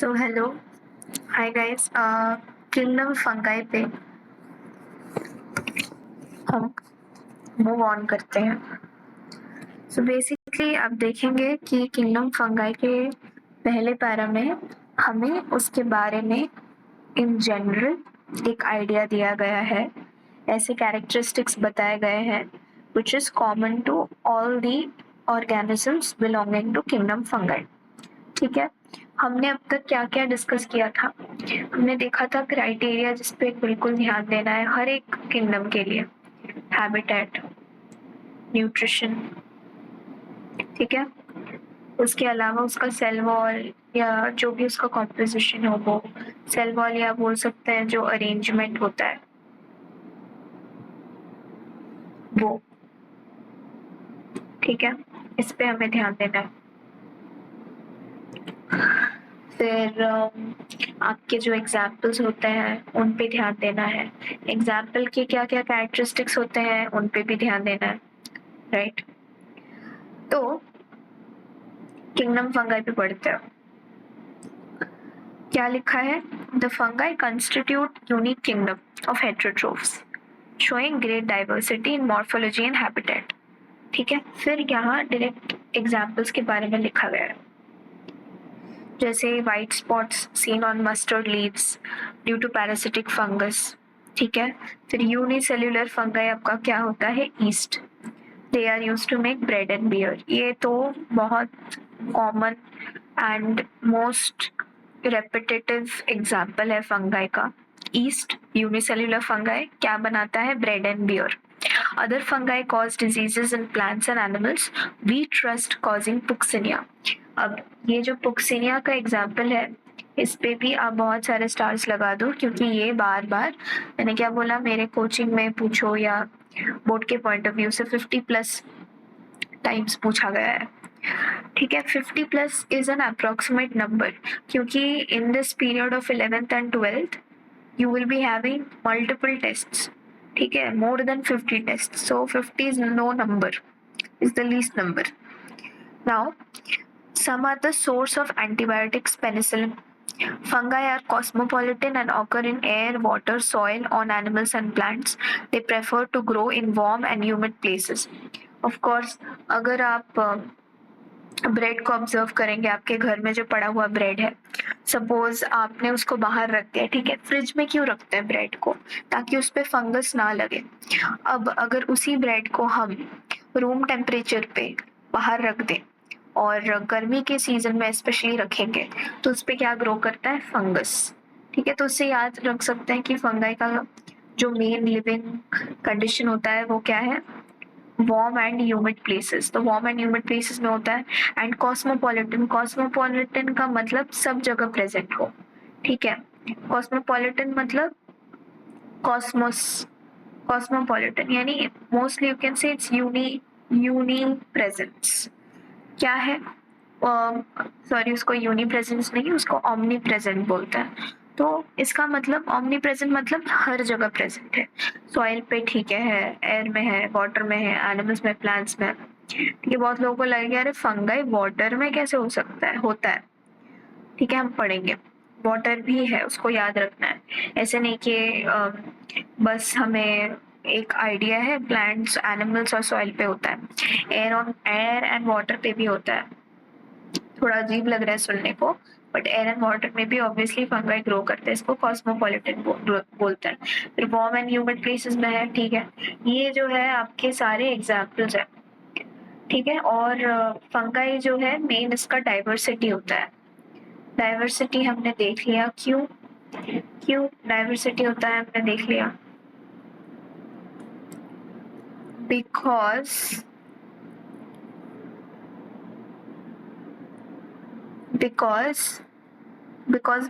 So hello, hi guys. Kingdom fungi पे हम move on करते हैं। सो बेसिकली आप देखेंगे कि किंगडम फंगाई के पहले पैरा में हमें उसके बारे में इन जनरल एक आइडिया दिया गया है, ऐसे कैरेक्टरिस्टिक्स बताए गए हैं which is common to all the organisms belonging to kingdom fungi. ठीक है, हमने अब तक क्या क्या डिस्कस किया था। हमने देखा था क्राइटेरिया जिस पे बिल्कुल ध्यान देना है हर एक किंगडम के लिए, हैबिटेट, न्यूट्रिशन। ठीक है, उसके अलावा उसका सेल वॉल या जो भी उसका कॉम्पोजिशन हो, वो सेल वॉल या बोल सकते हैं जो अरेंजमेंट होता है वो। ठीक है, इस पे हमें ध्यान देना है। फिर आपके जो एग्जाम्पल्स होते हैं उन पे ध्यान देना है। एग्जाम्पल के क्या क्या कैरेक्टरिस्टिक्स होते हैं उन पे भी ध्यान देना है, राइट। तो किंगडम फंगाई पे पढ़ते हैं। क्या लिखा है? The fungi constitute unique kingdom of heterotrophs showing great diversity in morphology and habitat. ठीक है, फिर यहाँ डायरेक्ट एग्जाम्पल्स के बारे में लिखा गया है, जैसे white spots seen on mustard leaves due to parasitic fungus. ठीक है, फिर यूनिसेल्युलर फंगाई आपका क्या होता है? Yeast. They are used to make bread and beer. ये तो बहुत common and most repetitive example है फंगाई का। ईस्ट यूनिसेल्युलर फंगाई क्या बनाता है? Bread and beer. Other fungi cause diseases in plants and animals. We trust causing puccinia. अब ये जो पुक्सिनिया का एग्जाम्पल है, इस पे भी आप बहुत सारे स्टार्स लगा दो, क्योंकि ये बार बार, मैंने क्या बोला, मेरे कोचिंग में पूछो या बोर्ड के पॉइंट ऑफ व्यू से 50+ टाइम्स पूछा गया है। ठीक है, 50+ इज एन अप्रोक्सीमेट नंबर, क्योंकि in this period of 11th and 12th you will be having multiple tests. ठीक है, more than 50 tests, so 50 is no number, is the least number. Now some are the source of antibiotics. Penicillin. Fungi are cosmopolitan and occur in air, water, soil, on animals and plants. They prefer to grow in warm and humid places. Of course, अगर आप bread को observe करेंगे, आपके घर में जो पड़ा हुआ ब्रेड है, सपोज आपने उसको बाहर रख दिया। ठीक है, फ्रिज में क्यों रखते हैं ब्रेड को? ताकि उस पे फंगस ना लगे। अब अगर उसी ब्रेड को हम रूम टेम्परेचर पे बाहर रख दें और गर्मी के सीजन में स्पेशली रखेंगे, तो उस पे क्या ग्रो करता है? फंगस। ठीक है, तो उससे याद रख सकते हैं कि फंगाई का जो मेन लिविंग कंडीशन होता है वो क्या है? Warm and humid places. तो वार्म एंड ह्यूमिड प्लेसेस में होता है। एंड कॉस्मोपॉलिटन, कॉस्मोपॉलिटन का मतलब सब जगह प्रेजेंट हो। ठीक है, कॉस्मोपॉलिटन मतलब कॉस्मोस, कॉस्मोपॉलिटन यानी mostly you can say it's uni presence. क्या है? सॉरी, उसको यूनी प्रेजेंस नहीं, उसको ओमनी प्रेजेंट बोलते हैं। तो इसका मतलब ओमनी प्रेजेंट मतलब हर जगह प्रेजेंट है। सॉइल पे ठीक है, एयर में है, वाटर में है, एनिमल्स में, प्लांट्स में। ठीक है, बहुत लोगों को लगेगा अरे फंगाई वाटर में कैसे हो सकता है? होता है। ठीक है, हम पढ़ेंगे। वाटर भी है, उसको याद रखना है। ऐसे नहीं कि बस हमें एक आइडिया है प्लांट्स, एनिमल्स और सॉइल पे होता है। एयर एंड वाटर पे भी होता है। थोड़ा अजीब लग रहा है सुनने को, बट एयर एंड वाटर में भी ऑब्वियसली फंगाई ग्रो करते हैं। इसको कॉस्मोपॉलिटन बोलते हैं। फिर वार्म एंड ह्यूमिड प्लेसेस में है। ठीक है, ये जो है आपके सारे एग्जाम्पल्स है। ठीक है, और फंगाई जो है मेन इसका डाइवर्सिटी होता है। डाइवर्सिटी हमने देख लिया, क्यों क्यों डाइवर्सिटी होता है हमने देख लिया। Because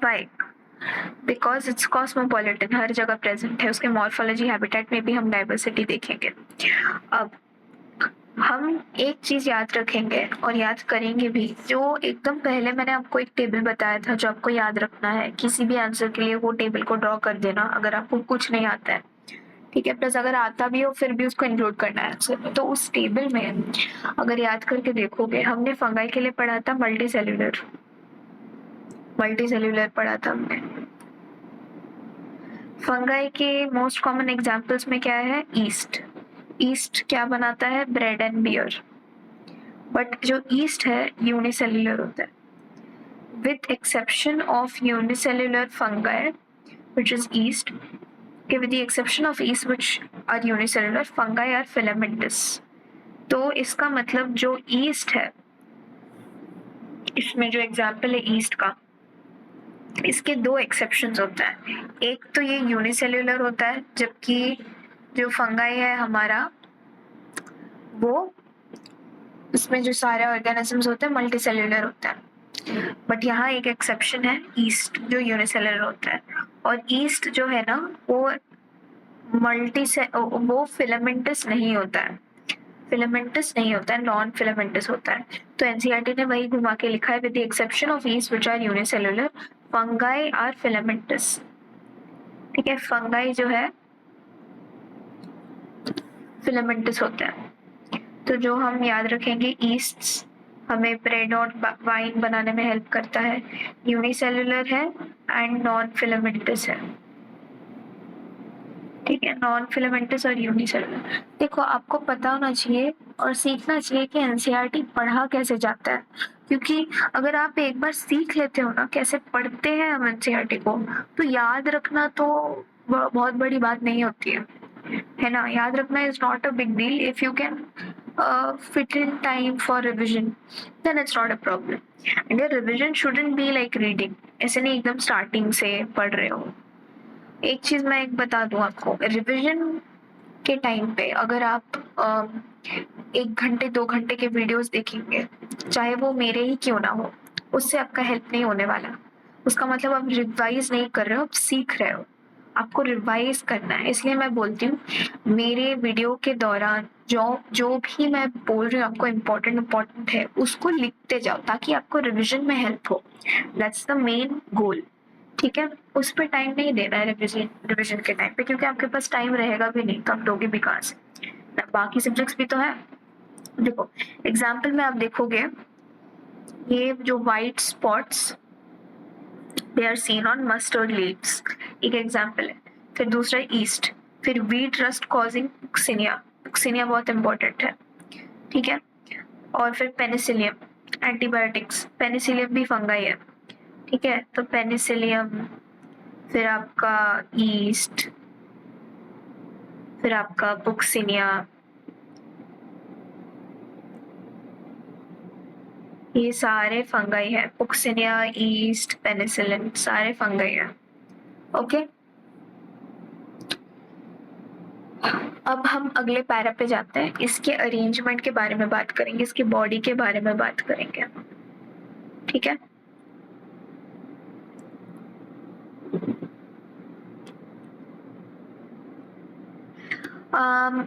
why? Because it's cosmopolitan, हर जगह प्रेजेंट है। उसके मॉर्फोलॉजी, हैबिटेट में भी हम डाइवर्सिटी देखेंगे। अब हम एक चीज याद रखेंगे और याद करेंगे भी, जो एकदम पहले मैंने आपको एक टेबल बताया था जो आपको याद रखना है। किसी भी आंसर के लिए वो टेबल को ड्रॉ कर देना अगर आपको कुछ नहीं आता है। ठीक है, प्लस अगर आता भी हो फिर भी उसको इंक्लूड करना है आंसर में। तो उस टेबल में अगर याद करके देखोगे, हमने फंगाई के लिए पढ़ा था मल्टी सेल्यूलर। मल्टी सेल्यूलर पढ़ा था हमने। फंगाई के मोस्ट कॉमन एग्जाम्पल्स में क्या है? ईस्ट। ईस्ट क्या बनाता है? Bread and beer. बट जो ईस्ट है यूनिसेल्युलर होता है, with exception of unicellular fungi, which is yeast. Okay, with the exception of yeast, which are unicellular, fungi are filamentous. तो इसका मतलब जो ईस्ट है, इसमें जो एग्जाम्पल है ईस्ट का, इसके दो एक्सेप्शंस होते हैं। एक तो ये यूनिसेल्युलर होता है, जबकि जो फंगाई है हमारा वो, उसमें जो सारे ऑर्गेनिजम्स होते हैं मल्टी सेल्युलर होते हैं। बट यहाँ एक एक्सेप्शन है, ईस्ट जो यूनिसेलुलर होता है। और ईस्ट जो है ना वो वो फिलामेंटस नहीं होता है, फिलामेंटस नहीं होता है, नॉन फिलामेंटस होता है। तो एनसीईआरटी ने वही घुमा के लिखा है, with the exception of yeast which are unicellular, fungi are filamentous. ठीक है, फंगाई जो है फिलामेंटस होता है। तो जो हम याद रखेंगे, ईस्ट हमें ब्रेड और वाइन बनाने में हेल्प करता है, यूनिसेल्युलर है एंड नॉन फिलामेंटस है। ठीक है, नॉन फिलामेंटस और यूनिसेल्युलर। देखो आपको पता होना चाहिए और सीखना चाहिए कि एनसीईआरटी पढ़ा कैसे जाता है, क्योंकि अगर आप एक बार सीख लेते हो ना कैसे पढ़ते हैं हम एनसीईआरटी को, तो याद रखना तो बहुत बड़ी बात नहीं होती है ना। याद रखना is not a big deal. If you can fit in time for revision, then it's not a problem. And your revision shouldn't be like reading. ऐसे नहीं एकदम स्टार्टिंग से पढ़ रहे हो। एक चीज मैं एक बता दूं आपको, रिविजन के टाइम पे अगर आप 1 घंटे 2 घंटे के वीडियोस देखेंगे, चाहे वो मेरे ही क्यों ना हो, उससे आपका हेल्प नहीं होने वाला। उसका मतलब आप रिवाइज नहीं कर रहे हो, आप सीख रहे हो। आपको रिवाइज करना है। इसलिए मैं बोलती हूँ मेरे वीडियो के दौरान जो भी मैं बोल रही हूँ आपको इम्पोर्टेंट है, उसको लिखते जाओ ताकि आपको रिविजन में हेल्प हो। That's the main goal. ठीक है, उस पर टाइम नहीं देना है रिविजन के टाइम पे, क्योंकि आपके पास टाइम रहेगा भी नहीं तो आप दोगे भी कहाँ से। बाकी सब्जेक्ट्स भी तो है। देखो एग्जाम्पल में आप देखोगे, ये जो white spots they are seen on mustard leaves, एक एग्जाम्पल है। फिर दूसरा ईस्ट, फिर wheat rust causing Puccinia, Puccinia बहुत इंपॉर्टेंट है। ठीक है, और फिर पेनिसिलियम एंटीबायोटिक्स, पेनिसिलियम भी फंगाई है। ठीक है, तो पेनिसिलियम, फिर आपका ईस्ट, फिर आपका पुक्सिनिया, ये सारे फंगाई है। पुक्सिनिया, ईस्ट, पेनिसिलिन सारे फंगाई है। ओके, अब हम अगले पैरा पे जाते हैं। इसके अरेंजमेंट के बारे में बात करेंगे, इसकी बॉडी के बारे में बात करेंगे। ठीक है,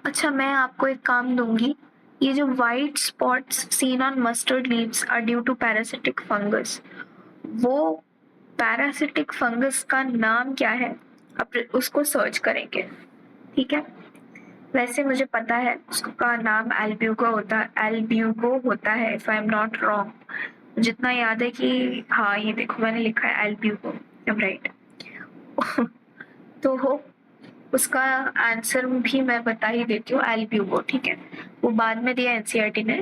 अच्छा मैं आपको एक काम दूंगी। ये जो white spots seen on mustard leaves are due to parasitic fungus, वो पैरासिटिक फंगस का नाम क्या है, आप उसको सर्च करेंगे। ठीक है, वैसे मुझे पता है उसका नाम एल्ब्यूगो होता है, if I am not wrong. जितना याद है कि हाँ ये देखो मैंने लिखा है एल्ब्यूगो, आई एम राइट। तो उसका आंसर भी मैं बता ही देती हूँ, एल्ब्यूगो। ठीक है, वो बाद में दिया एनसीईआरटी ने,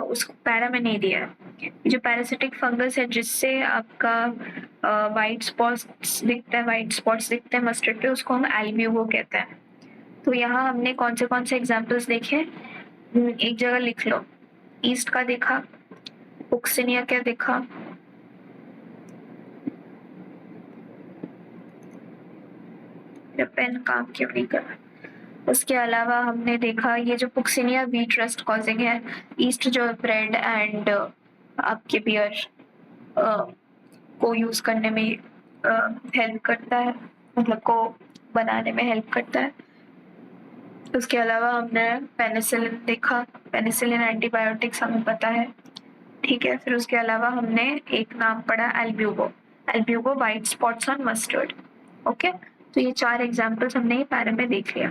उसको पैरा में नहीं दिया है। जो पैरासिटिक फंगस है जिससे आपका व्हाइट स्पॉट्स दिखते हैं मस्टर्ड पे, उसको हम एल्ब्यूगो कहते हैं। तो यहाँ हमने कौन से एग्जाम्पल्स देखे, एक जगह लिख लो। ईस्ट का देखा, पुक्सिनिया क्या देखा, पेन काम क्यों नहीं कर रहा। उसके अलावा हमने देखा ये जो पुक्सिनिया वीट रस्ट कॉजिंग है, ईस्ट जो ब्रेड एंड आपके बियर को यूज करने में हेल्प करता है, मतलब को बनाने में हेल्प करता है। उसके अलावा हमने पेनिसिलिन देखा, पेनिसिलिन एंटीबायोटिक्स हमें पता है। ठीक है, फिर उसके अलावा हमने एक नाम पढ़ा Albugo, Albugo white spots on mustard. Okay, तो ये 4 एग्जाम्पल्स हमने ये पैरा में देख लिया।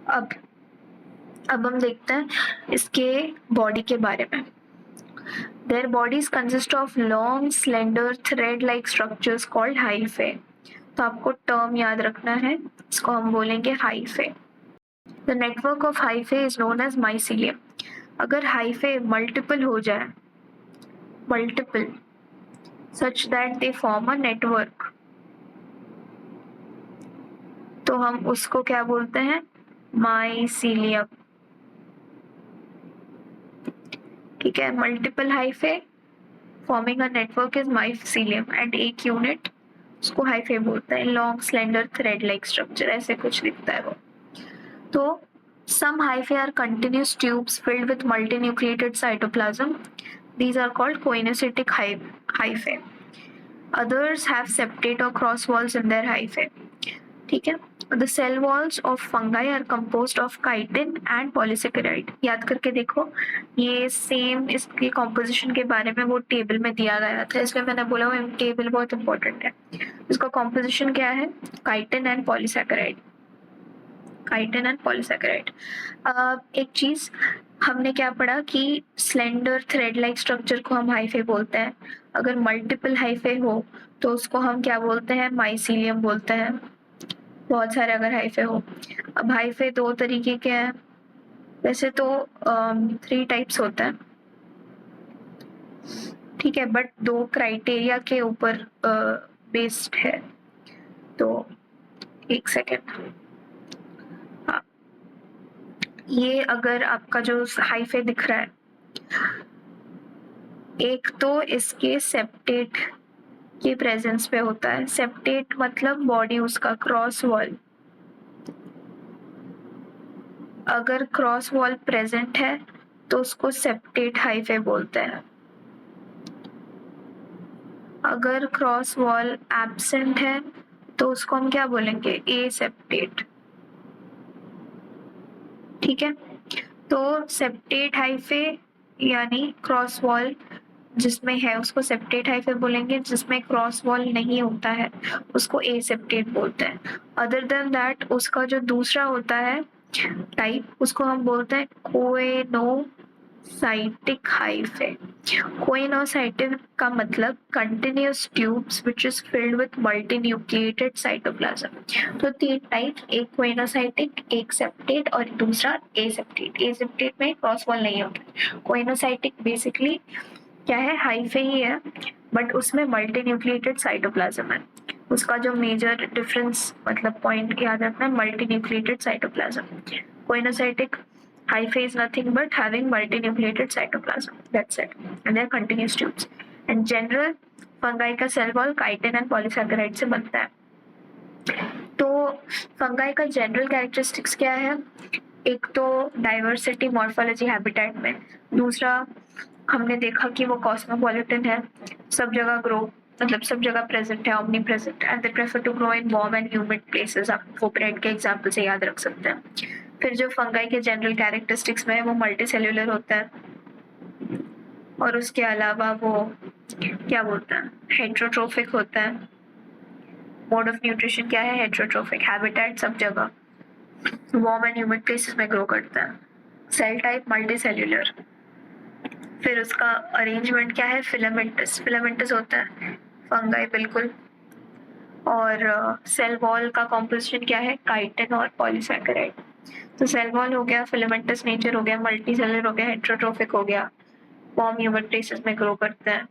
अब हम देखते हैं इसके बॉडी के बारे में। Their bodies consist of long, slender, thread-like structures called hyphae. तो आपको टर्म याद रखना है, इसको हम बोलेंगे hyphae. The network of hyphae is known as mycelium. अगर hyphae multiple हो जाए, multiple, such that they form a network, तो हम उसको क्या बोलते हैं? mycelium. ठीक है, multiple hyphae forming a network is mycelium and एक यूनिट उसको hyphae बोलते हैं. long, slender, thread like structure, ऐसे कुछ दिखता है वो. तो some hyphae are continuous tubes filled with multinucleated cytoplasm. These are called coinocytic hyphae. Others have septate or cross walls in their hyphae. ठीक है. The cell walls of fungi are composed of chitin and polysaccharide. याद करके देखो, ये same इसके composition के बारे में वो टेबल में दिया गया था, इसलिए मैंने बोला वो टेबल बहुत इंपॉर्टेंट है. इसका कॉम्पोजिशन क्या है? chitin and polysaccharide. chitin and polysaccharide. एक चीज हमने क्या पढ़ा कि स्लेंडर थ्रेड लाइक स्ट्रक्चर को हम हाइफे बोलते हैं. अगर मल्टीपल हाइफे हो तो उसको हम क्या बोलते हैं? माइसीलियम बोलते हैं. बहुत सारे अगर हाइफे हो. अब हाइफे दो तरीके के हैं, वैसे तो 3 टाइप्स होते हैं, ठीक है, बट 2 क्राइटेरिया के ऊपर बेस्ड है. तो एक सेकेंड, ये अगर आपका जो हाइफे दिख रहा है, एक तो इसके सेप्टेट के प्रेजेंस पे होता है. सेप्टेट मतलब बॉडी उसका क्रॉस वॉल. अगर क्रॉस वॉल प्रेजेंट है तो उसको सेप्टेट हाइफे बोलते हैं. अगर क्रॉस वॉल एब्सेंट है तो उसको हम क्या बोलेंगे? एसेप्टेट. ठीक है, तो सेप्टेट हाइफे यानी क्रॉस वॉल जिसमें है उसको सेप्टेट हाइफे बोलेंगे, जिसमें क्रॉस वॉल नहीं होता है उसको एसेप्टेट बोलते हैं. अदर देन दैट उसका जो दूसरा होता है टाइप, उसको हम बोलते हैं कोएनोसाइटिक हाइफे. कोएनोसाइटिक का मतलब continuous tubes which is filled with multinucleated cytoplasm. तो 3 टाइप, एक कोएनोसाइटिक, एक सेप्टेट और दूसरा एसेप्टेट. एसेप्टेट में क्रॉस वॉल नहीं होता. कोएनोसाइटिक बेसिकली क्या है? हाइफे ही है, बट उसमें मल्टीन्यूक्लिएटेड साइटोप्लाज्म है. उसका जो मेजर डिफरेंस मतलब पॉइंट याद रखना है, multinucleated cytoplasm. Coenocytic hyphae is nothing but having multinucleated cytoplasm. That's it. And they are continuous tubes. And general fungi का cell wall chitin and polysaccharide से बनता है. तो fungi का general characteristics क्या है? एक तो डाइवर्सिटी मॉर्फोलॉजी हैबिटेट में. दूसरा हमने देखा कि वो कॉस्मोपॉलिटन है, सब जगह ग्रो मतलब सब जगह प्रेजेंट है, omnipresent, and they prefer to grow in warm and humid places. आप वो ब्रेड के एग्जांपल से याद रख सकते हैं. फिर जो फंगाई के जनरल कैरेक्टरिस्टिक्स में है वो मल्टी सेल्यूलर होता है, और उसके अलावा वो क्या बोलते हैं? हेट्रोट्रोफिक होता है. मोड ऑफ न्यूट्रिशन क्या है? हेट्रोट्रोफिक. हैबिटेट सब जगह वार्म एंड ह्यूमिड प्लेसेस में ग्रो करता है. Cell type multicellular. फिर उसका अरेंजमेंट क्या है? फिलामेंटस. फिलामेंटस होता है फंगाई बिल्कुल. और सेल वॉल का कॉम्पोजिशन क्या है? काइटिन और पॉलीसैकेराइड. तो सेल वॉल हो गया, फिलामेंटस नेचर हो गया, मल्टी सेलुलर हो गया, हेट्रोट्रोफिक हो गया, वार्म ह्यूमिड प्लेसेस में ग्रो करते हैं,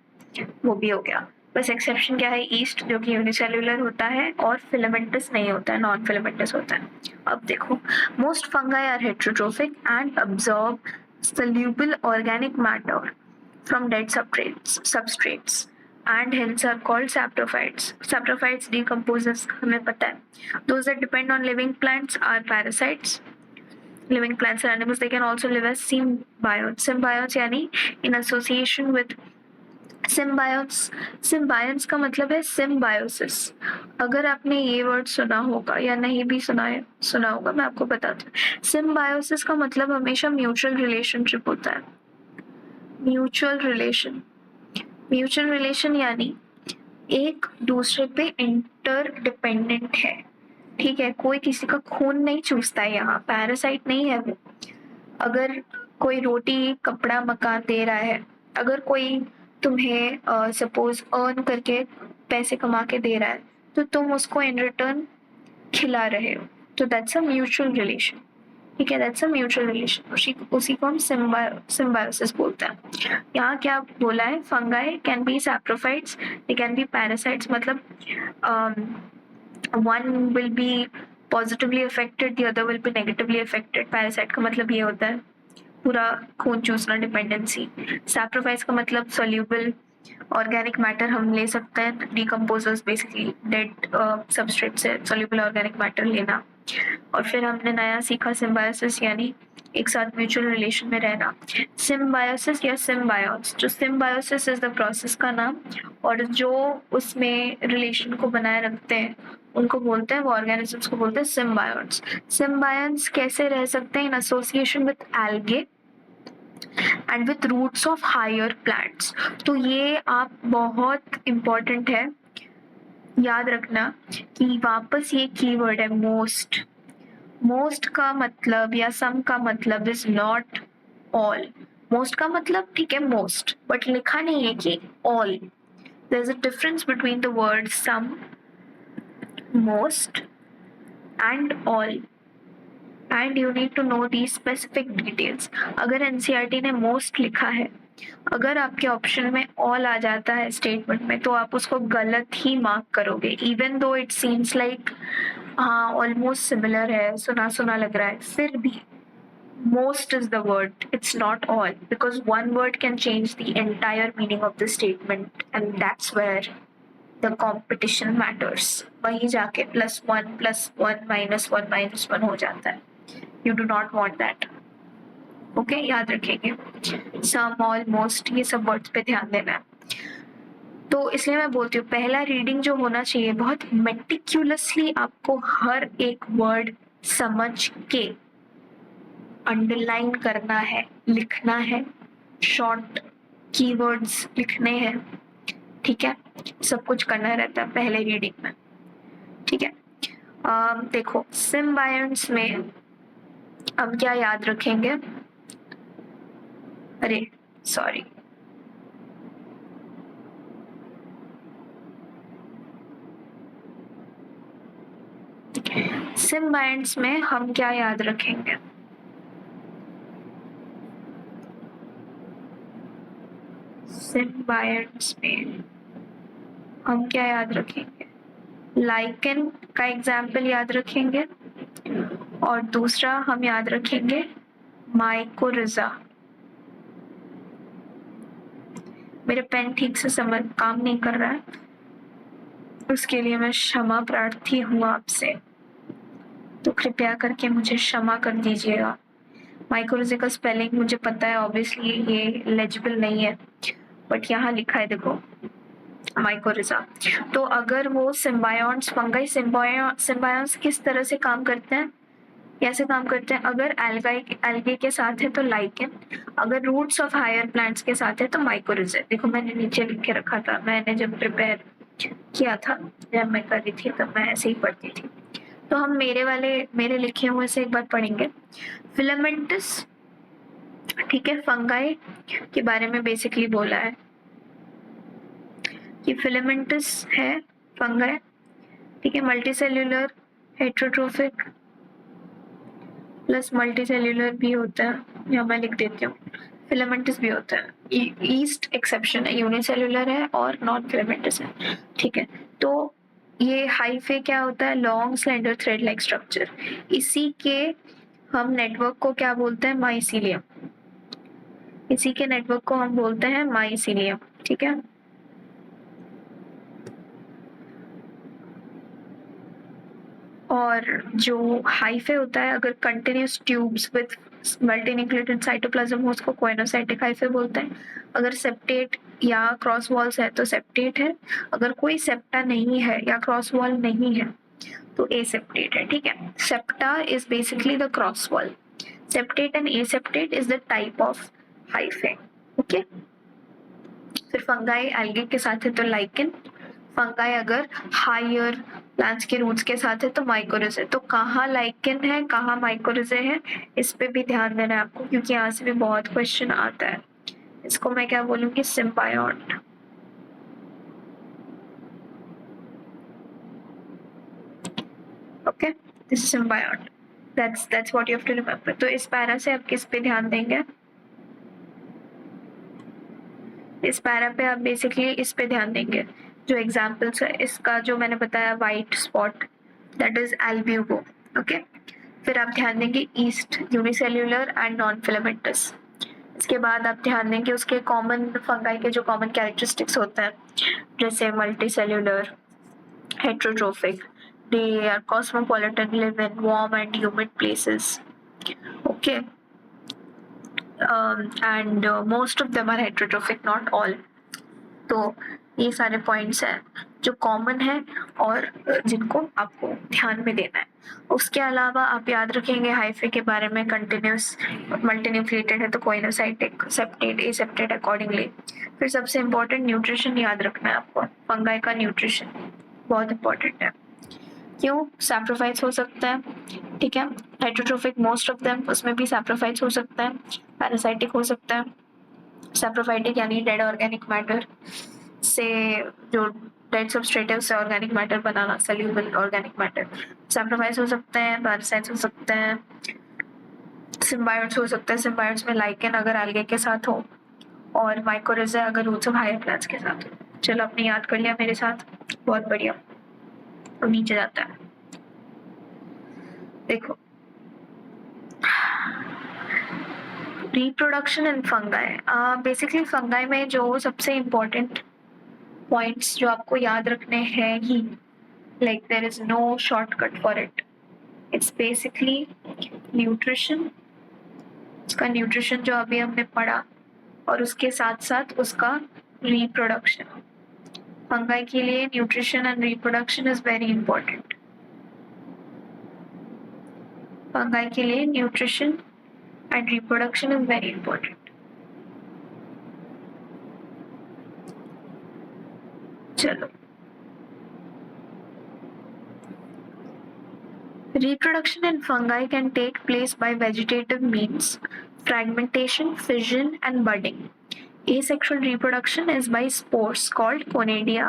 वो भी हो गया. बस एक्सेप्शन क्या है? ईस्ट, जो कि यूनिसेल्युलर होता है और फिलामेंटस नहीं होता है, नॉन फिलामेंटस होता है. अब देखो, most fungi are heterotrophic and absorb soluble organic matter from dead substrates and hence are called saprophytes. Saprophytes decomposes हमें पता है. Those that depend on living plants are parasites. Living plants and animals, they can also live as symbionts. Symbionts यानी in association with symbionts का मतलब है symbiosis. अगर आपने ये वर्ड सुना होगा या नहीं भी सुना होगा, मैं आपको बताती हूँ. symbiosis का मतलब हमेशा म्यूचुअल रिलेशनशिप होता है. म्यूचुअल रिलेशन यानी एक दूसरे पे इंटरडिपेंडेंट है. ठीक है, कोई किसी का खून नहीं चूसता है. यहाँ पैरासाइट नहीं है वो. अगर कोई रोटी, कपड़ा, मकान दे रहा है अगर कोई तुम्हें सपोज अर्न करके पैसे कमा के दे रहा है तो तुम उसको इन रिटर्न खिला रहे हो, तो दैट्स अ म्यूचुअल रिलेशन। ठीक है, दैट्स अ म्यूचुअल रिलेशन, उसी को हम सिम्बायोसिस बोलते हैं। यहाँ क्या बोला है, fungi can be saprophytes, they can be parasites, मतलब one will be positively affected, the other will be negatively affected. Parasite का मतलब ये होता है पूरा खून चूसना, डिपेंडेंसी। सैप्रोफाइस का मतलब सोल्यूबल ऑर्गेनिक मैटर हम ले सकते हैं, डिकम्पोजर्स बेसिकली डेड सबस्ट्रेट से सोल्यूबल ऑर्गेनिक मैटर लेना। और फिर हमने नया सीखा सिम्बायोसिस, यानी एक साथ म्यूचुअल रिलेशन में रहना। सिम्बायोसिस या सिम्बायोट्स, जो सिम्बायोसिस इज द प्रोसेस का नाम, और जो उसमें रिलेशन को बनाए रखते हैं उनको बोलते हैं, वो ऑर्गेनिजम्स को बोलते हैं सिम्बायोट्स। सिम्बायंस कैसे रह सकते हैं? In association with algae and with roots of higher plants. तो ये आप बहुत इम्पोर्टेंट है याद रखना कि वापस ये कीवर्ड है मोस्ट। मोस्ट का मतलब या सम का मतलब इज नॉट ऑल। मोस्ट का मतलब ठीक है मोस्ट, बट लिखा नहीं है कि all. There is a difference between the word some, most and all, and you need to know the specific details. अगर एनसीईआरटी ने मोस्ट लिखा है, अगर आपके ऑप्शन में ऑल आ जाता है स्टेटमेंट में, तो आप उसको गलत ही मार्क करोगे, even though it seems like हाँ ऑलमोस्ट सिमिलर है, सुना सुना लग रहा है, फिर भी most is the word, it's not all, because one word can change the entire meaning of the statement, and that's where the competition matters. वहीं जाके +1 +1 -1 -1 हो जाता है। You do not want that. Okay, याद रखेंगे some, all, most, ये सब words पे ध्यान देना है। तो इसलिए मैं बोलती हूँ पहला रीडिंग जो होना चाहिए बहुत मेटिक्यूलसली आपको हर एक वर्ड समझ के अंडरलाइन करना है, लिखना है, शॉर्ट कीवर्ड्स लिखने हैं। ठीक है, सब कुछ करना रहता है पहले रीडिंग में। ठीक है, देखो सिम्बायंट्स में अब क्या याद रखेंगे, अरे सॉरी, सिम्बायंट्स में हम क्या याद रखेंगे, सिम्बायंट्स में हम क्या याद रखेंगे, लाइकेन का एग्जाम्पल याद रखेंगे, और दूसरा हम याद रखेंगे माइकोरिजा। मेरे पेन ठीक से समझ काम नहीं कर रहा है, उसके लिए मैं क्षमा प्रार्थी हूँ आपसे, तो कृपया करके मुझे क्षमा कर दीजिएगा। माइकोरिजा का स्पेलिंग मुझे पता है, ऑब्वियसली ये लेजिबल नहीं है, बट यहाँ लिखा है देखो माइकोरिजा। तो अगर वो सिम्बायोन्ट्स फंगाई सिम्बायोन्ट्स किस तरह से काम करते हैं, कैसे काम करते हैं, अगर एल्गे के साथ है तो लाइकेन, अगर रूट्स ऑफ हायर प्लांट्स के साथ है तो माइकोरिजा। देखो मैंने नीचे लिख के रखा था, मैंने जब प्रिपेयर किया था, जब मैं कर रही थी तब मैं ऐसे ही पढ़ती थी। तो हम मेरे लिखे हुए से एक बार पढ़ेंगे। फिलामेंटस, ठीक है, फंगाई के बारे में बेसिकली बोला है कि फिलामेंटस है फंगाई, ठीक है, मल्टीसेल्यूलर हेट्रोट्रोफिक प्लस मल्टीसेल्यूलर भी होता है, यहाँ मैं लिख देती हूँ, फिलामेंटस भी होता है, ईस्ट एक्सेप्शन है, यूनिसेल्यूलर है और नॉन फिलामेंटस है। ठीक है, तो ये हाइफे क्या होता है, long slender thread like structure, इसी के हम नेटवर्क को क्या बोलते हैं, माइसीलियम, इसी के नेटवर्क को हम बोलते हैं माइसीलियम। ठीक है, और जो हाइफे होता है, अगर continuous tubes with multinucleated cytoplasm हो उसको कोइनोसाइटिक हाइफे बोलते हैं। अगर सेप्टेट या क्रॉस वॉल्स है तो सेप्टेट है, अगर कोई सेप्टा नहीं है या क्रॉस वॉल नहीं है तो एसेप्टेट है। ठीक है, septa is basically the cross wall, septate and aseptate is the type of hyphae. Okay, फिर फंगाई एल्गे के साथ है तो लाइकेन, फंगाई अगर हायर प्लांट्स के रूट्स के साथ है तो माइकोरिजा। तो कहाँ लाइकेन है कहाँ माइकोरिजा है, इस पे भी ध्यान देना है आपको, क्योंकि यहाँ से भी बहुत क्वेश्चन आता है, इसको मैं क्या बोलूँगी, symbiont. Okay, this is symbiont, that's what you have to remember. तो इस पैरा से आप किस पे ध्यान देंगे, इस पैरा पे आप बेसिकली इस पे ध्यान देंगे, जो एग्जाम्पल्स है इसका जो मैंने बताया, white spot that is Albugo. Okay, फिर आप ध्यान देंगे east, unicellular and non filamentous. इसके बाद आप ध्यान देंगे उसके कॉमन फंगाई के जो कॉमन कैरेक्टरिस्टिक्स होते हैं, जैसे multi cellular, heterotrophic, they are cosmopolitan, live in warm and humid places. Okay, and most of them are heterotrophic, not all. तो ये सारे पॉइंट्स हैं जो कॉमन है और जिनको आपको ध्यान में देना है। उसके अलावा आप याद रखेंगे हाइफे के बारे में, कंटिन्यूस मल्टीन्यूक्लिएटेड है तो कोइनोसाइटिक, सेप्टेड, एसेप्टेड अकॉर्डिंगली। फिर सबसे इम्पोर्टेंट न्यूट्रिशन याद रखना है आपको, फंगाई का न्यूट्रिशन बहुत इम्पोर्टेंट है। क्यों, सैप्रोफाइट्स हो सकता है, ठीक है, हेट्रोट्रोफिक मोस्ट ऑफ देम, उसमें भी सैप्रोफाइट्स हो सकता है, पैरासाइटिक हो सकता है। सैप्रोफाइटिक यानी डेड ऑर्गेनिक मैटर से, जो डेड सबस्ट्रेट है उससे ऑर्गेनिक मैटर बनाना, सल्यूबल ऑर्गेनिक मैटर। सैप्रोफाइट्स हो सकते हैं, पैरासाइट्स हो सकते हैं, सिम्बायोट्स हो सकते हैं, सिम्बायोट्स में लाइकेन अगर algae के साथ हो, और माइकोरिज़ा अगर रूट्स ऑफ हायर प्लांट्स के साथ हो। चलो आपने याद कर लिया मेरे साथ, बहुत बढ़िया। तो नीचे जाता है, देखो reproduction in fungi. Basically fungi में जो सबसे इम्पोर्टेंट पॉइंट्स जो आपको याद रखने हैं ही, like there is no shortcut for it, it's basically nutrition, उसका न्यूट्रिशन जो अभी हमने पढ़ा, और उसके साथ साथ उसका रिप्रोडक्शन। फंगाई के लिए nutrition and reproduction is very important. Fungi के लिए nutrition and reproduction is very important. चलो, reproduction in fungi can take place by vegetative means, fragmentation, fission, and budding. Asexual reproduction is by spores called conidia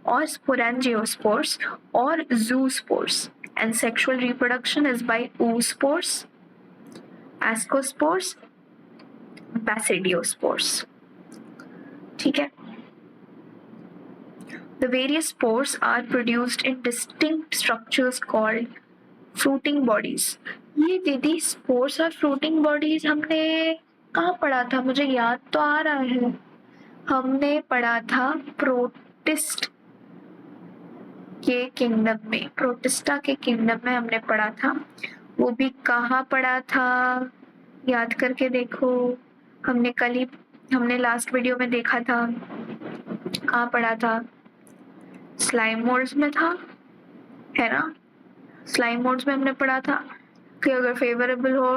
or sporangiospores or zoospores, and sexual reproduction is by oospores, ascospores, basidiospores. ठीक है? The various spores are produced in distinct structures called fruiting bodies. ये दीदी spores और fruiting bodies हमने कहाँ पढ़ा था, मुझे याद तो आ रहा है, हमने पढ़ा था प्रोटिस्ट के किंगडम में, प्रोटिस्टा के किंगडम में हमने पढ़ा था। वो भी कहाँ पढ़ा था, याद करके देखो, हमने लास्ट वीडियो में देखा था, कहाँ पढ़ा था, स्लाइम मोल्ड्स में था, है ना, स्लाइम मोड्स में हमने पढ़ा था कि अगर फेवरेबल हो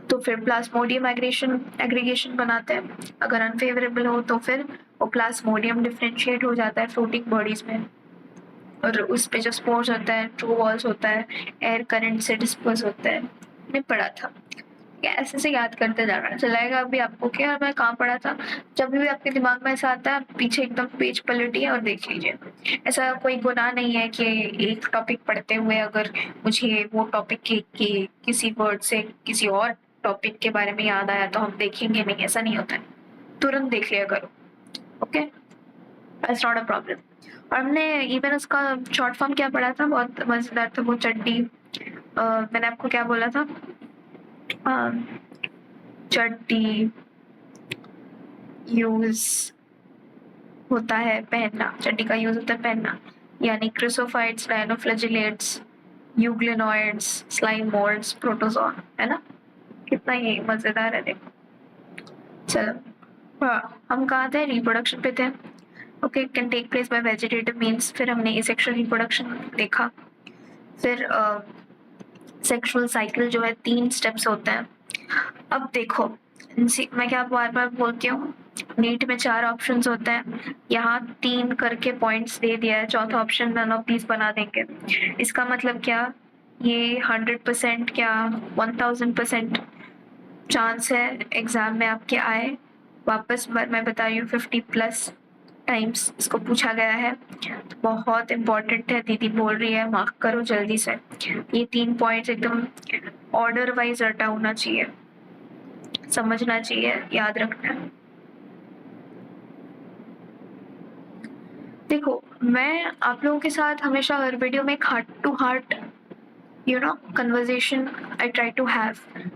तो फिर प्लाज्मोडियम एग्रीगेशन बनाते हैं, अगर अनफेवरेबल हो तो फिर वो प्लाज्मोडियम डिफरेंशिएट हो जाता है फ्रूटिंग बॉडीज में, और उस पे जो स्पोर्स होता है, ट्रू वॉल्स होता है, एयर करंट से डिस्पर्स होता है, मैंने पढ़ा था। ऐसे से याद करते जाना चलाएगा। अभी आपको क्या, मैं कहाँ पढ़ा था, जब भी आपके दिमाग में ऐसा आता है आप पीछे एकदम पेज पलटिए और देख लीजिए। ऐसा कोई गुनाह नहीं है कि एक टॉपिक पढ़ते हुए अगर मुझे वो टॉपिक के किसी वर्ड से किसी और टॉपिक के बारे में याद आया तो हम देखेंगे नहीं, ऐसा नहीं होता है, तुरंत देख लिया करो। Okay, it's not a problem. और हमने इवन उसका शॉर्ट फॉर्म क्या पढ़ा था, बहुत मजेदार था वो, चड्डी। मैंने आपको क्या बोला था, चड्डी यूज होता है पहनना, चड्डी का यूज होता है पहनना, यानी chrysophytes, dinoflagellates, euglenoids, slime moulds, protozoa, है ना, कितना ये मजेदार है देखो। चलो, हाँ हम कहाँ थे, रिप्रोडक्शन पे थे। Okay, can take place by vegetative means, फिर हमने एसेक्सुअल रिप्रोडक्शन देखा, फिर सेक्सुअल साइकिल जो है 3 स्टेप्स होते हैं। अब देखो, मैं क्या बार बार बोलती हूँ, नीट में 4 ऑप्शंस होते हैं, यहाँ 3 करके पॉइंट्स दे दिया है, चौथा ऑप्शन नन ऑफ दीज बना देंगे। इसका मतलब क्या, ये 100% क्या 1000% चांस है एग्जाम में आपके आए। वापस मैं बता रही हूँ 50+ टाइम्स इसको पूछा गया है, तो बहुत इम्पोर्टेंट है। दीदी बोल रही है मार्क करो जल्दी से। ये 3 पॉइंट्स एकदम ऑर्डर वाइज रटा होना चाहिए, समझना चाहिए, याद रखना है। देखो मैं आप लोगों के साथ हमेशा हर वीडियो में एक heart to heart conversation I try to have,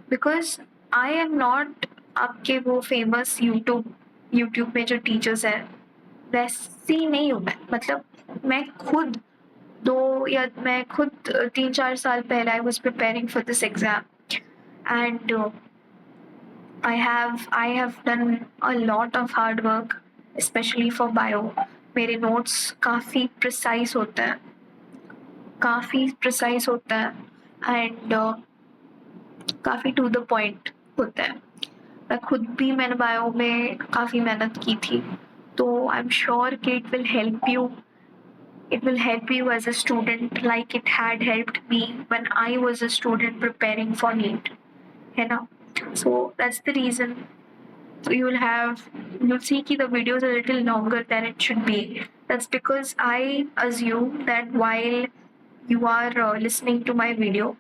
because I am not आपके वो फेमस यूट्यूब में जो टीचर्स हैं वैसी नहीं हूँ मैं। मतलब मैं खुद 3-4 साल पहले I was preparing for this exam and I have done a lot of hard work, especially for bio. मेरे notes काफ़ी precise होते हैं, and काफ़ी to the point होते हैं। मैं खुद भी मैंने bio में काफ़ी मेहनत की थी, तो I'm sure कि it will help you. It will help you as a student like it had helped me when I was a student preparing for NEET, है ना? So that's the reason you'll see कि the video is a little longer than it should be. That's because I assume that while you are listening to my video,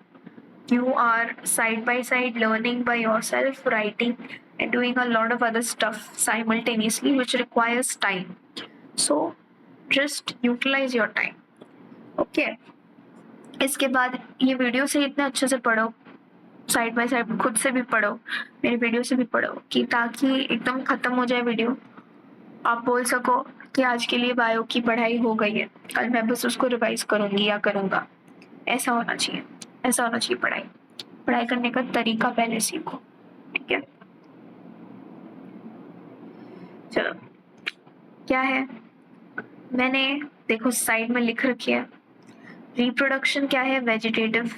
you are side by side learning by yourself, writing and doing a lot of other stuff simultaneously, which requires time. So just utilize your time. Okay. इसके बाद ये video से इतने अच्छे से पढ़ो, side by side खुद से भी पढ़ो, मेरे वीडियो से भी पढ़ो, कि ताकि एकदम खत्म हो जाए वीडियो, आप बोल सको कि आज के लिए बायो की पढ़ाई हो गई है, कल मैं बस उसको रिवाइज करूंगी या करूंगा। ऐसा होना चाहिए, ऐसा होना चाहिए। पढ़ाई करने का तरीका पहले सीखो, ठीक है? चलो क्या है, मैंने देखो साइड में लिख रखी है रिप्रोडक्शन क्या है, वेजिटेटिव।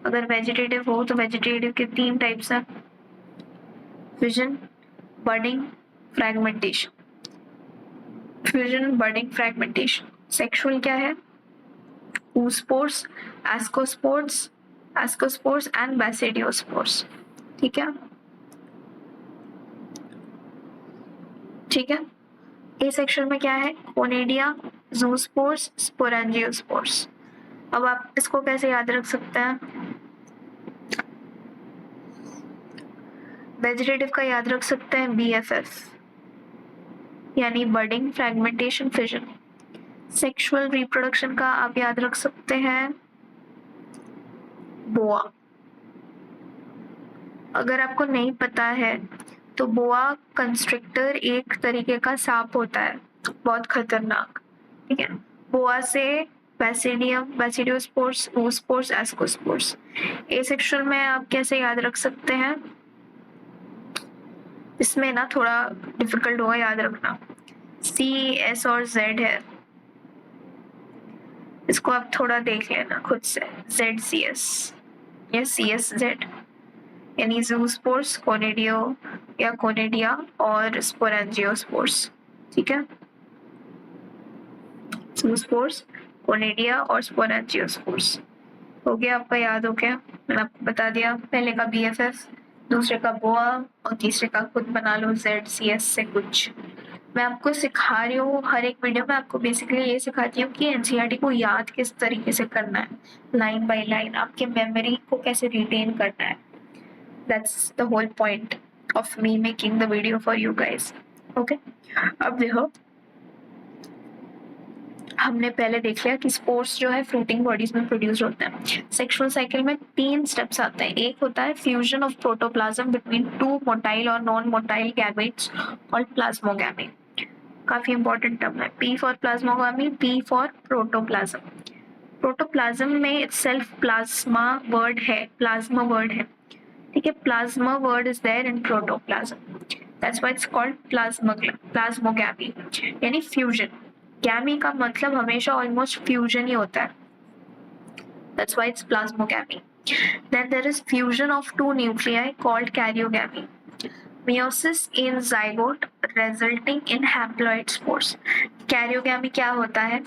अगर वेजिटेटिव हो तो वेजिटेटिव के 3 टाइप्स हैं, fission, budding, fragmentation. Fusion, budding, fragmentation. Sexual क्या है, oospores, ascospores एंड basidiospores। ठीक है, ठीक है। ए सेक्शन में क्या है, कोनेडिया, जूस्पोर्स, स्पोरेंजियोस्पोर्स। अब आप इसको कैसे याद रख सकते हैं, वेजिटेटिव का याद रख सकते हैं BFF, यानी budding, fragmentation, fission. Sexual reproduction का आप याद रख सकते हैं बोआ। अगर आपको नहीं पता है तो बोआ कंस्ट्रिक्टर एक तरीके का सांप होता है, बहुत खतरनाक, ठीक है। बोआ से बैसिडियोस्पोर्स, oospores, ascospores। ए सेक्शन में आप कैसे याद रख सकते हैं, इसमें ना थोड़ा डिफिकल्ट होगा याद रखना, C, S और Z है, इसको आप थोड़ा देख लेना खुद से, ZCS या CSZ, यानी जूस्पोर्स, कोनेडियो या कोनेडिया और स्पोरेंजियोस्पोर्स। ठीक है, जूस्पोर्स, कोनेडिया और स्पोरेंजियोस्पोर्स। हो गया आपका, याद हो गया, मैंने आपको बता दिया। पहले का BFF, दूसरे का बोआ और तीसरे का खुद बना लो ZCS से कुछ। मैं आपको सिखा रही हूँ, हर एक वीडियो में आपको बेसिकली ये सिखाती हूँ कि NCERT को याद किस तरीके से करना है, लाइन बाय लाइन आपके मेमोरी को कैसे रिटेन करना है। That's the whole point of me making the video for you guys. Okay? अब देखो, हमने पहले देख लिया कि स्पोर्स जो है फ्रूटिंग बॉडीज में प्रोड्यूस होते हैं। सेक्सुअल साइकिल में 3 स्टेप्स आते हैं। एक होता है fusion of protoplasm between 2 motile और non motile gametes called plasmogamy. काफी इंपॉर्टेंट टर्म है, P for plasmogamy, P for protoplasm. Protoplasm में इटसेल्फ प्लाज्मा वर्ड है, प्लाज्मा वर्ड है, ठीक है। Plasma word is there in protoplasm, that's why it's called plasmogamy, यानी fusion. Gamy का मतलब हमेशा ऑलमोस्ट फ्यूजन ही होता है, that's why it's plasmogamy. Then there is fusion of 2 nuclei called karyogamy. Meiosis in zygote resulting in haploid spores। Karyogamy क्या होता है,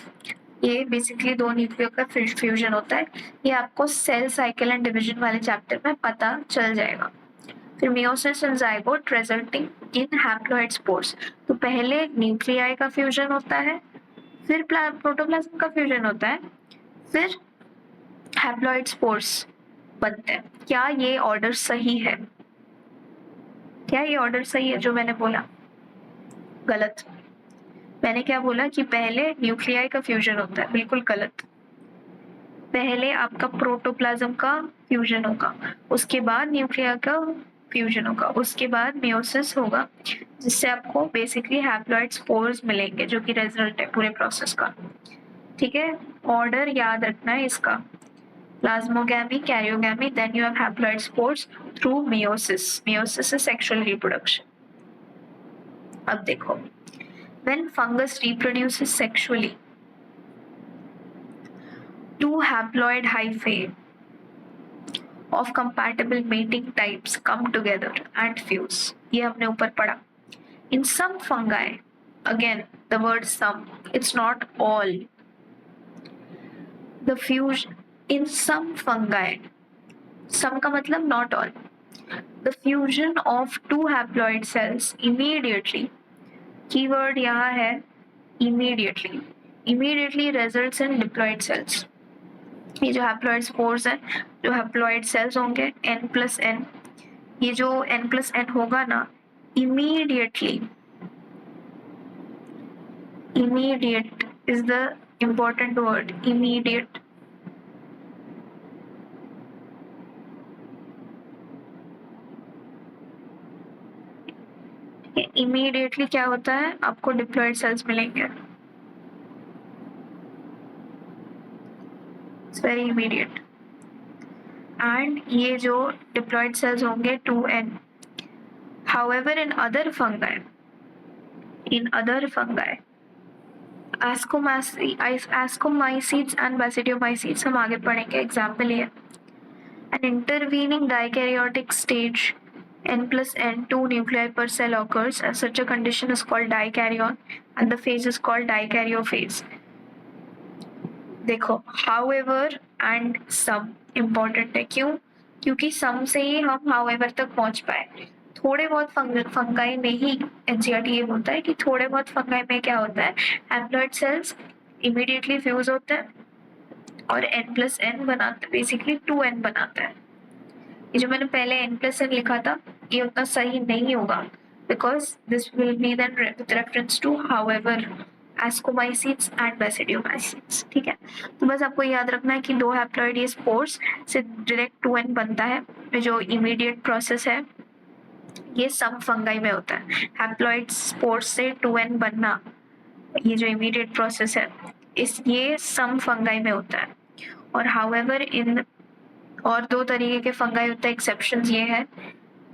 ये बेसिकली 2 न्यूक्लियो का फ्यूजन होता है। ये आपको सेल साइकिल एंड डिवीजन वाले चैप्टर में पता चल जाएगा। फिर meiosis in zygote resulting in haploid spores. तो पहले न्यूक्लियाई का फ्यूजन होता है, फिर प्रोटोप्लाज्म का फ्यूजन होता है, फिर हैप्लॉइड स्पोर्स बनते हैं। क्या ये ऑर्डर सही है? क्या ये ऑर्डर सही है जो मैंने बोला? गलत। मैंने क्या बोला कि पहले न्यूक्लियाई का फ्यूजन होता है, बिल्कुल गलत। पहले आपका प्रोटोप्लाज्म का फ्यूजन होगा, उसके बाद न्यूक्लिया का फ्यूजन होगा, उसके बाद मियोसिस होगा, जिससे आपको बेसिकली हैप्लॉइड स्पोर्स मिलेंगे, जो कि रिजल्ट है पूरे प्रोसेस का। ठीक है, ऑर्डर याद रखना है इसका। Plasmogamy, karyogamy, then you have haploid spores through meiosis. Meiosis is sexual reproduction. अब देखो, when fungus reproduces sexually, two haploid hyphae of compatible mating types come together and fuse. ये हमने ऊपर पढ़ा. In some fungi, again the word some, it's not all. The fusion in some fungi, some का मतलब not all. The fusion of two haploid cells immediately, keyword यहाँ है immediately, immediately results in diploid cells. ये जो haploid spores है, जो haploid cells होंगे n+n, ये जो n+n होगा ना, immediately, immediate is the important word, immediate. Immediately क्या होता है, आपको डिप्लॉइड सेल्स मिलेंगे, इट्स वेरी इमीडिएट। एंड ये जो डिप्लॉइड सेल्स होंगे 2n। However, in other fungi, ascomycetes and basidiomycetes हम आगे पढ़ेंगे, एग्जाम्पल ये। An intervening dikaryotic stage, n+n, 2 nuclei per cell occurs, and such a condition is called dikaryon, and the phase is called dikaryophase. देखो, however and some important है, क्यों? क्योंकि some से ही हम however तक पहुंच पाए। थोड़े बहुत फंगाई में ही एनसीईआरटी ये बोलता है कि थोड़े बहुत फंगाई में क्या होता है, हैप्लॉइड सेल्स इमीडिएटली फ्यूज होते हैं और n+n बनाते, बेसिकली 2n बनाता है। ये जो मैंने पहले n+n लिखा था, ये उतना सही नहीं होगा, because this will be then with reference to however ascomycetes and basidiomycetes। ठीक है, तो बस आपको याद रखना है कि दो हैप्लॉइड ये स्पोर्स से डायरेक्ट 2n बनता है, जो इमीडिएट प्रोसेस है ये सब फंगाई में होता है। हैप्लॉइड स्पोर्स से 2n बनना, ये जो इमीडिएट प्रोसेस है, ये सम फंगाई में होता है। और हाउएवर इन और दो तरीके के फंगाई होते हैं, एक्सेप्शंस ये है,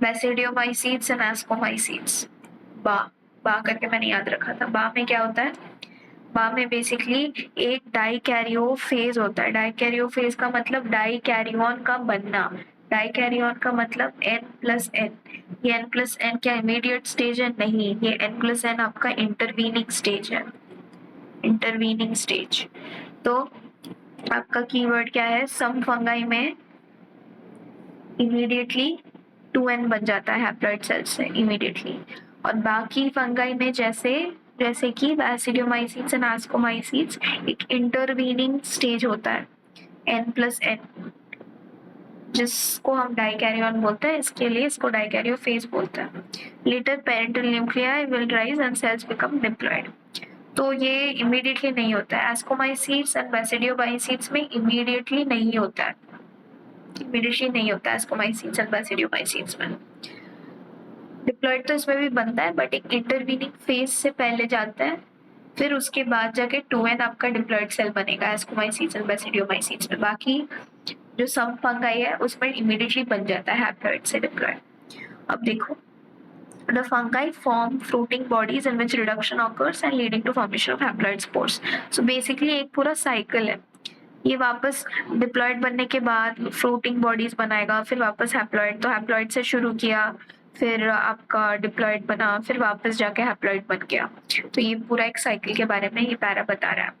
बेसिडियोमाइसीट्स एंड एस्कोमाइसीट्स। बा करके मैंने याद रखा था। बा में क्या होता है, बा में बेसिकली एक डाइकैरियो फेज होता है। डाइकैरियो फेज का मतलब डाइकैरियोन का बनना, डाइकैरियोन का मतलब n+n। ये n+n क्या इमीडिएट स्टेज है? नहीं, ये n+n आपका इंटरवीनिंग स्टेज है, इंटरवीनिंग स्टेज। तो आपका कीवर्ड क्या है, सम फंगाई में इमीडिएटली 2n बन जाता है हैप्लॉइड सेल से इमीडिएटली, और बाकी फंगाई में जैसे कि बेसिडियोमाइसीट्स एंड एस्कोमाइसीट्स एक इंटरवीनिंग स्टेज होता है n+n, जिसको हम डाइकैरियोन बोलते हैं, इसके लिए इसको डाइकैरियोफेज बोलते हैं। Later parental nuclei will rise and cells become diploid. तो ये इमीडिएटली नहीं होता है। एस्कोमाइसीट्स एंड बेसिडियोमाइसीट्स में इमीडिएटली नहीं होता है, इमीडिएटली नहीं होता है एस्कोमाइसीट्स एंड बेसिडियोमाइसीट्स में। डिप्लॉइड तो इसमें भी बनता है, बट एक इंटरवीनिंग फेज से पहले जाता है, फिर उसके बाद जाके 2n आपका डिप्लॉइड सेल बनेगा एस्कोमाइसीट्स एंड बेसिडियोमाइसीट्स में। बाकी जो सम फंगाई है उसमें इमीडिएटली बन जाता है हैप्लॉइड से डिप्लॉइड। अब देखो, the fungi form fruiting bodies in which reduction occurs and leading to formation of haploid spores. So basically एक पूरा साइकिल है, ये वापस डिप्लॉइड बनने के बाद फ्रूटिंग बॉडीज बनाएगा, फिर वापस हैप्लॉइड, तो हैप्लॉइड से शुरू किया, फिर आपका डिप्लॉइड बना, फिर वापस जाके हैप्लॉइड बन गया। तो ये पूरा एक साइकिल के बारे में ये पैरा बता रहा है।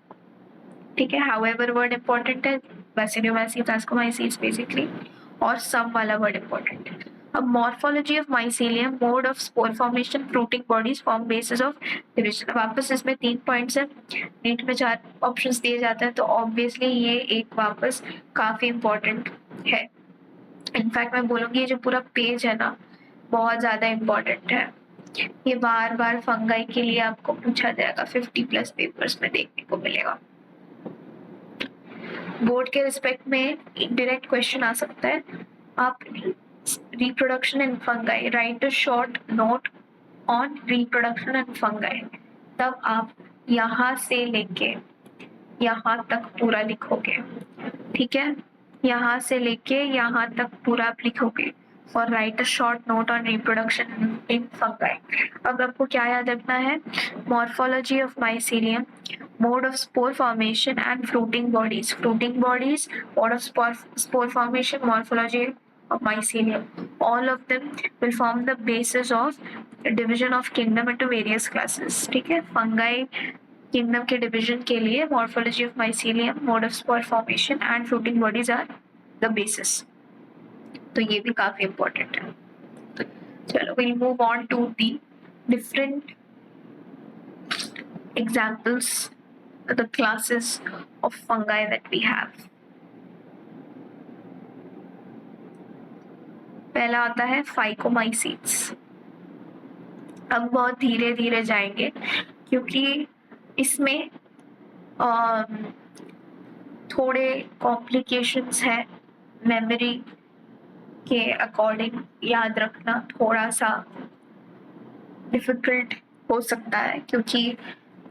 ठीक है, हाउएवर वर्ड इंपॉर्टेंट है, बेसिडियोमाइसीट्स एस्कोमाइसीट्स बेसिकली, और सम वाला वर्ड इंपॉर्टेंट है। अब morphology of mycelium, mode of spore formation, fruiting bodies, form basis of division. अब वापस इसमें 3 पॉइंट्स है, नीट में 4 ऑप्शंस दिए जाते हैं, तो ऑब्वियसली ये एक वापस काफी इम्पोर्टेंट है. इनफैक्ट मैं बोलूंगी ये जो पूरा पेज है ना, बहुत ज्यादा इम्पोर्टेंट है. ये बार बार फंगाई के लिए आपको पूछा जाएगा, 50+ पेपर्स में देखने को मिलेगा. बोर्ड के रिस्पेक्ट में डायरेक्ट क्वेश्चन आ सकता है. आप reproduction in fungi, write a short note on reproduction in fungi. तब आप यहाँ से लेके यहाँ तक पूरा लिखोगे, ठीक है, यहाँ से लेके यहाँ तक पूरा आप लिखोगे. और right a short note on reproduction in fungi. अब आपको क्या याद रखना है? Morphology of mycelium, mode of spore formation and fruiting bodies. Fruiting bodies, mode of spore formation, morphology of mycelium. All of them will form the basis of division of kingdom into various classes. ठीक है, fungi kingdom के division के लिए morphology of mycelium, mode of spore formation and fruiting bodies are the basis. तो ये भी काफी important है. चलो, we'll move on to the different examples, the classes of fungi that we have. पहला आता है फाइकोमाइसीट्स. अब बहुत धीरे धीरे जाएंगे क्योंकि इसमें थोड़े कॉम्प्लिकेशंस है. मेमोरी के अकॉर्डिंग याद रखना थोड़ा सा डिफिकल्ट हो सकता है, क्योंकि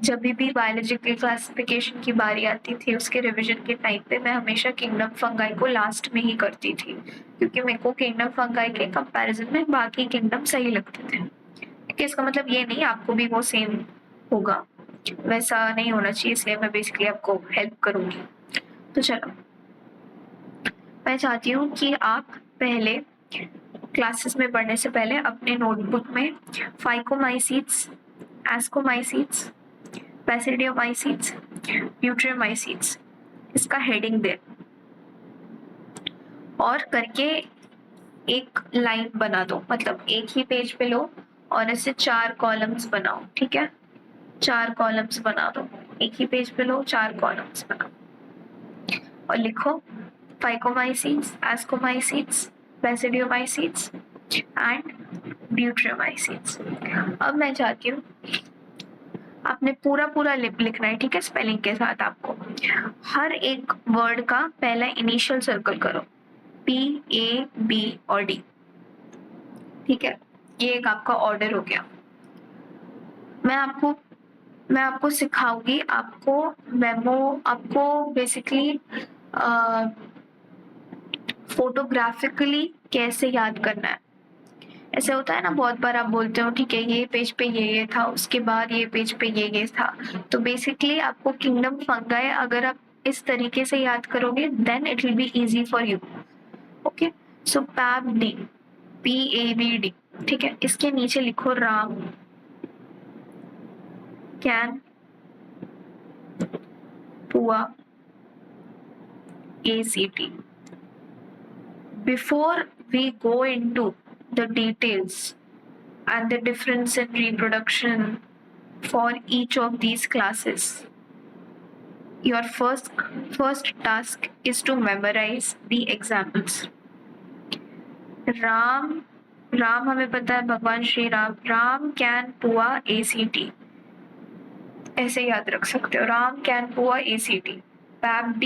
जब भी बायोलॉजिकल क्लासिफिकेशन की बारी आती थी उसके रिवीजन के टाइम पे मैं हमेशा किंगडम फंगाई को लास्ट में ही करती थी, क्योंकि मेरे को किंगडम फंगाई के कंपैरिजन में बाकी किंगडम सही लगते थे. कि इसका मतलब ये नहीं आपको भी वो सेम होगा, वैसा नहीं होना चाहिए, इसलिए मैं बेसिकली आपको हेल्प करूंगी. तो चलो, मैं चाहती हूँ कि आप पहले क्लासेस में पढ़ने से पहले अपने नोटबुक में फाइकोमाइसीट्स, एस्कोमाइसीट्स, बैसिडियोमाइसीट्स, ब्यूट्रियोमाइसीट्स इसका हेडिंग दे और करके एक लाइन बना दो. मतलब एक ही पेज पे लो और ऐसे 4 कॉलम्स बनाओ. ठीक है, 4 कॉलम्स बना दो. एक ही पेज पे लो, 4 कॉलम्स बनाओ और लिखो फाइकोमाइसीट्स, एस्कोमाइसीट्स, बैसिडियोमाइसीट्स एंड ब्यूट्रियोमाइसीट्स. अब मैं चाहती हूँ आपने पूरा लिखना है. ठीक है, स्पेलिंग के साथ. आपको हर एक वर्ड का पहला इनिशियल सर्कल करो, PAB और D. ठीक है, ये एक आपका ऑर्डर हो गया. मैं आपको सिखाऊंगी, आपको बेसिकली फोटोग्राफिकली कैसे याद करना है. ऐसे होता है ना, बहुत बार आप बोलते हो ठीक है ये पेज पे ये था, उसके बाद ये पेज पे ये था. तो बेसिकली आपको किंगडम फंगाई अगर आप इस तरीके से याद करोगे then it will be easy for you. Okay, so PABD, PABD. ठीक है, इसके नीचे लिखो राम, कैन, पुआ, ACT. Before we go into the details and the difference in reproduction for each of these classes, your first task is to memorize the examples. Ram हमें पता है भगवान श्री राम. राम, कैन, पुआ, ACT ऐसे याद रख सकते हो. राम, कैन, पुआ, ACT. PABD